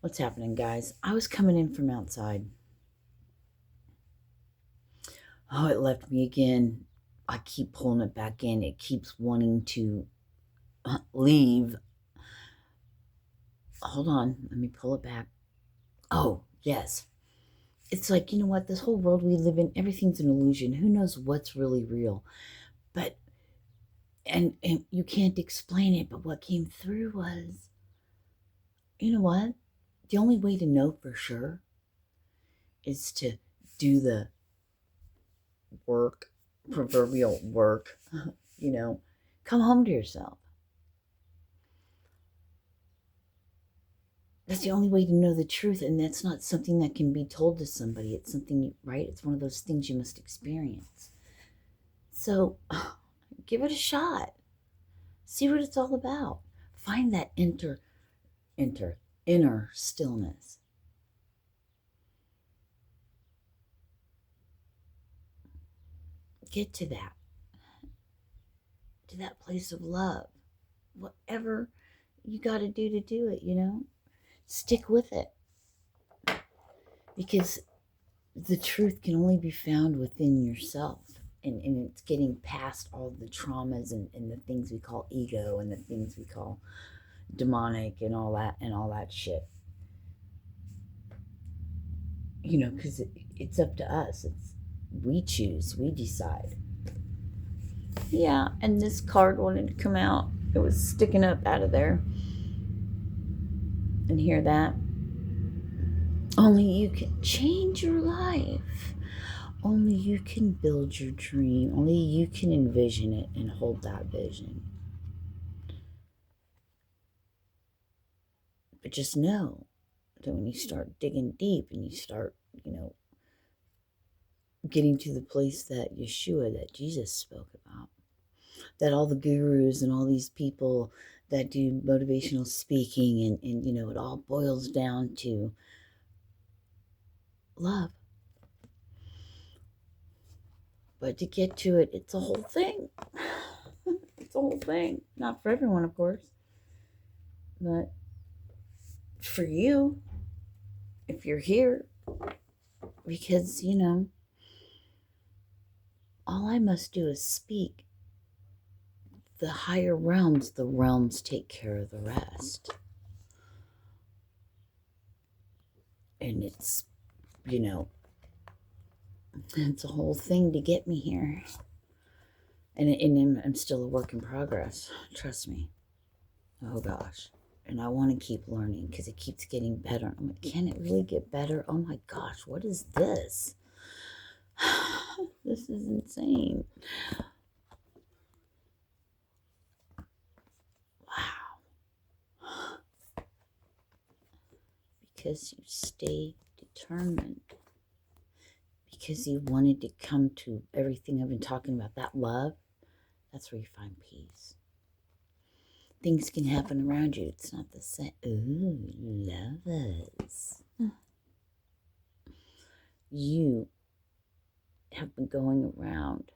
What's happening, guys? I was coming in from outside. Oh, it left me again. I keep pulling it back in. It keeps wanting to leave. Hold on. Let me pull it back. Oh, yes. It's like, you know what? This whole world we live in, everything's an illusion. Who knows what's really real? But, and you can't explain it, but what came through was, you know what? The only way to know for sure is to do the work, proverbial work, come home to yourself. That's the only way to know the truth, and that's not something that can be told to somebody. It's something, right? It's one of those things you must experience. So give it a shot. See what it's all about. Find that inner stillness. Get to that place of love. Whatever you got to do it, stick with it. Because the truth can only be found within yourself. And it's getting past all the traumas and the things we call ego and the things we call demonic and all that shit. Because it's up to us. We choose, we decide. Yeah, and this card wanted to come out. It was sticking up out of there. And hear that? Only you can change your life. Only you can build your dream. Only you can envision it and hold that vision. But just know that when you start digging deep and you start, getting to the place that Yeshua, that Jesus spoke about, that all the gurus and all these people that do motivational speaking and it all boils down to love. But to get to it, it's a whole thing. It's a whole thing. Not for everyone, of course. But for you, if you're here, because, all I must do is speak. The higher realms, the realms take care of the rest. And it's a whole thing to get me here. And I'm still a work in progress. Trust me. Oh, gosh. And I want to keep learning because it keeps getting better. I'm like, can it really get better? Oh, my gosh. What is this? This is insane. Wow. Because you stay determined. Because you wanted to come to everything I've been talking about, that love, that's where you find peace. Things can happen around you. It's not the same. Ooh, lovers. You have been going around.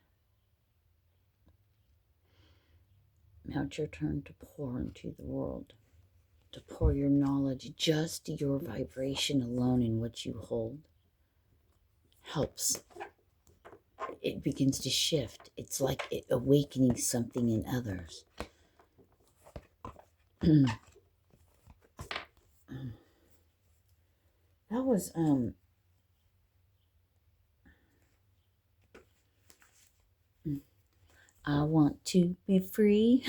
Now it's your turn to pour into the world, to pour your knowledge. Just your vibration alone in what you hold helps. It begins to shift. It's like it awakening something in others. That was I want to be free.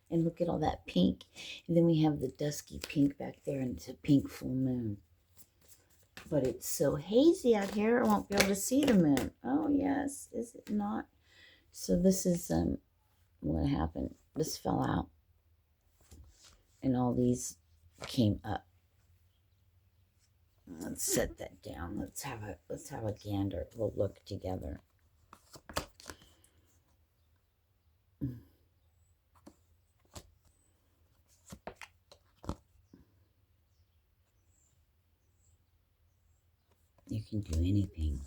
And look at all that pink. And then we have the dusky pink back there, and it's a pink full moon. But it's so hazy out here, I won't be able to see the moon. Oh, yes. Is it not? So this is what happened. This fell out. And all these came up. Let's set that down. Let's have a gander. We'll look together. You can do anything.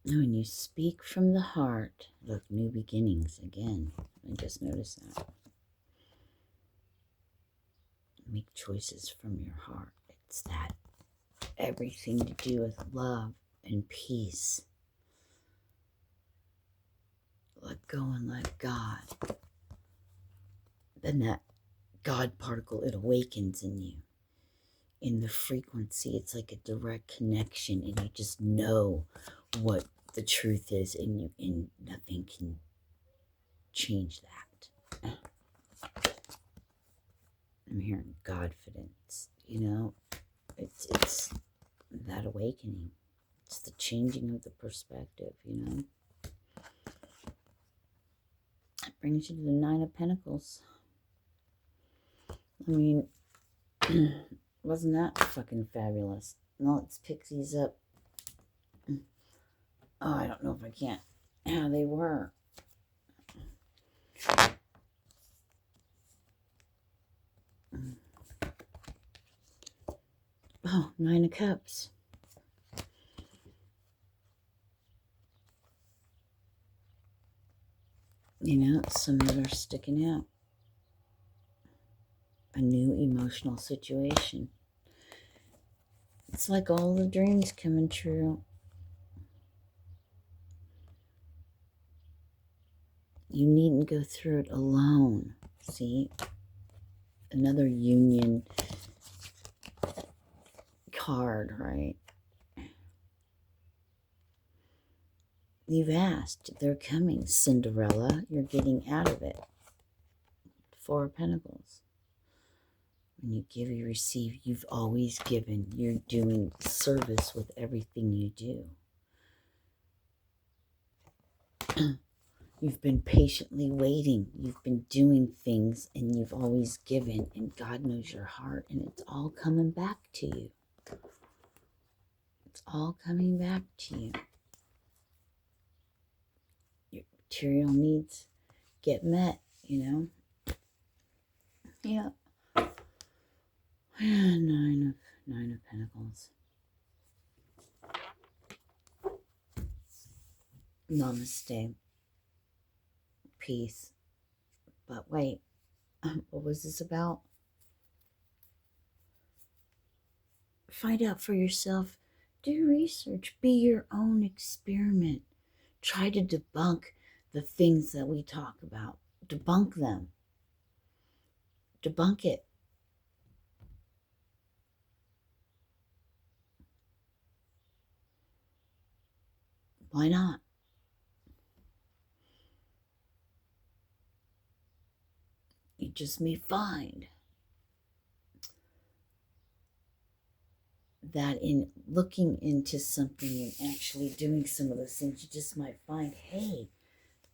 Oh, and you speak from the heart, look, new beginnings again. I just noticed that. Make choices from your heart. It's that everything to do with love and peace. Let go and let God. Then that God particle, it awakens in you. In the frequency, it's like a direct connection, and you just know what the truth is, and nothing can change that. I'm hearing Godfidence, it's that awakening. It's the changing of the perspective, That brings you to the Nine of Pentacles. I mean, wasn't that fucking fabulous? Now let's pick these up. Oh, I don't know if I can't. Yeah, they were. Oh, Nine of Cups. Some that are sticking out. A new emotional situation. It's like all the dreams coming true. You needn't go through it alone. See? Another union card, right? You've asked. They're coming. Cinderella, you're getting out of it. Four of Pentacles. When you give, you receive. You've always given. You're doing service with everything you do. You've been patiently waiting. You've been doing things, and you've always given, and God knows your heart, and it's all coming back to you. It's all coming back to you. Your material needs get met, Yeah. Nine of Pentacles. Namaste. Peace. But wait, what was this about? Find out for yourself. Do research. Be your own experiment. Try to debunk the things that we talk about. Debunk them. Debunk it. Why not? You just may find that in looking into something and actually doing some of those things, you just might find, hey,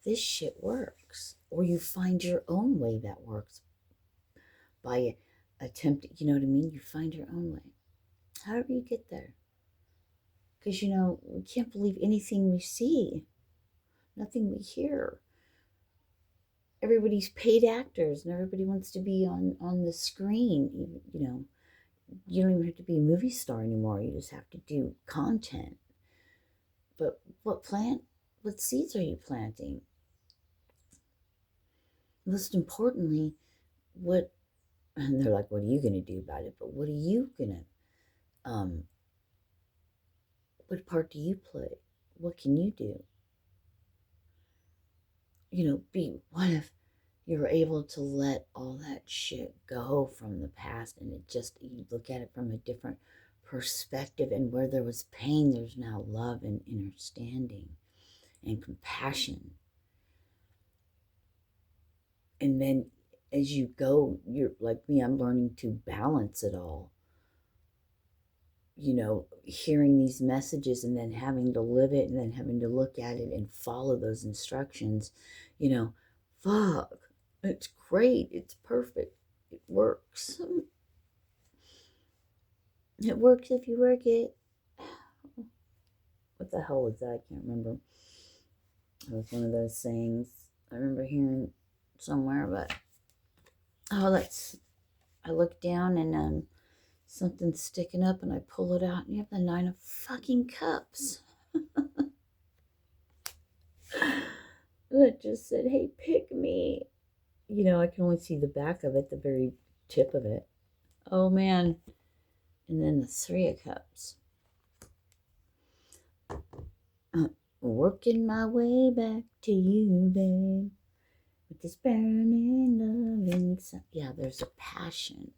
this shit works. Or you find your own way that works by attempting, you know what I mean? You find your own way. However you get there. Because, we can't believe anything we see, nothing we hear. Everybody's paid actors, and everybody wants to be on the screen. You don't even have to be a movie star anymore. You just have to do content. But what seeds are you planting? Most importantly, and they're like, what are you going to do about it? But what are you going to, what part do you play? What can you do? What if you were able to let all that shit go from the past, and you look at it from a different perspective, and where there was pain, there's now love and understanding and compassion. And then as you go, you're like me, I'm learning to balance it all. Hearing these messages and then having to live it and then having to look at it and follow those instructions, fuck, it's great. It's perfect. It works. It works if you work it. What the hell was that? I can't remember. It was one of those sayings I remember hearing somewhere, but I look down and something's sticking up, and I pull it out, and you have the Nine of fucking Cups. that just said, hey, pick me. You know, I can only see the back of it, the very tip of it. Oh, man. And then the Three of Cups. Working my way back to you, babe. With this burning love inside. Yeah, there's a passion.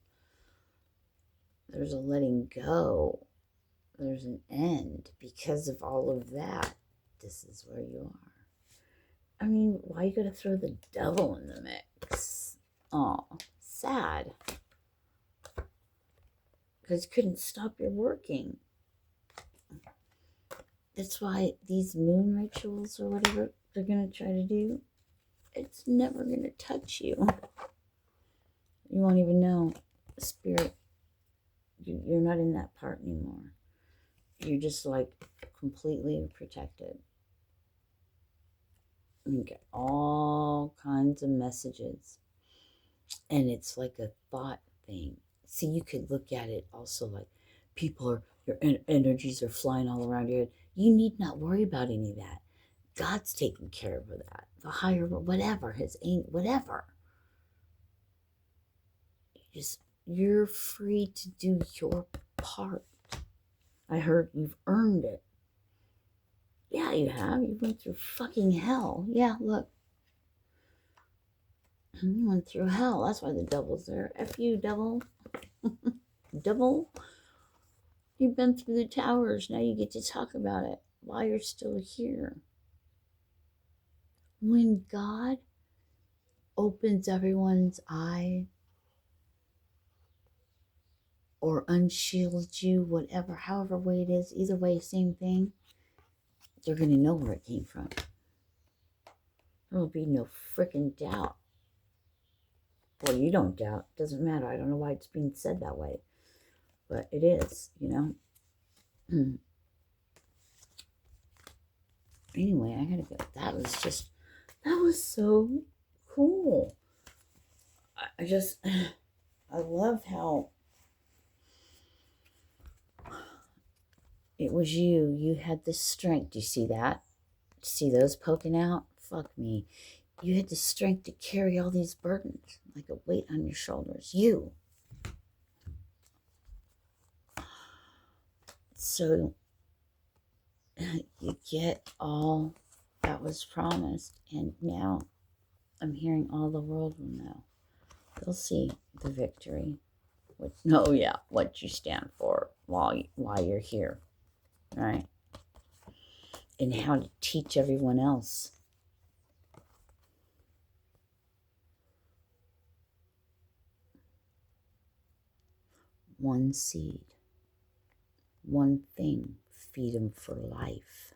There's a letting go. There's an end. Because of all of that, this is where you are. I mean, why you gotta throw the devil in the mix? Oh, sad. Because you couldn't stop your working. That's why these moon rituals or whatever they're going to try to do, it's never going to touch you. You won't even know. Spirit, you're not in that part anymore. You're just like completely protected. You get all kinds of messages. And it's like a thought thing. See, you could look at it also like people are, your energies are flying all around your head. You need not worry about any of that. God's taking care of that. The higher, whatever, his ain't, whatever. You're free to do your part. I heard you've earned it. Yeah, you have. You went through fucking hell. Yeah, look. You went through hell. That's why the devil's there. F you, devil. Devil. You've been through the towers. Now you get to talk about it while you're still here. When God opens everyone's eye or unshields you, whatever, however way it is, either way, same thing, they're going to know where it came from. There will be no freaking doubt. Well, you don't doubt. It doesn't matter. I don't know why it's being said that way. But it is, you know. Anyway, I gotta go. That was so cool. I love how it was you. You had the strength. Do you see that? See those poking out? Fuck me. You had the strength to carry all these burdens like a weight on your shoulders. You. So you get all that was promised, and now I'm hearing all the world will know. They'll see the victory. What you stand for while you're here, right? And how to teach everyone else. One seed, one thing, feed them for life.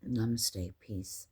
Namaste, peace.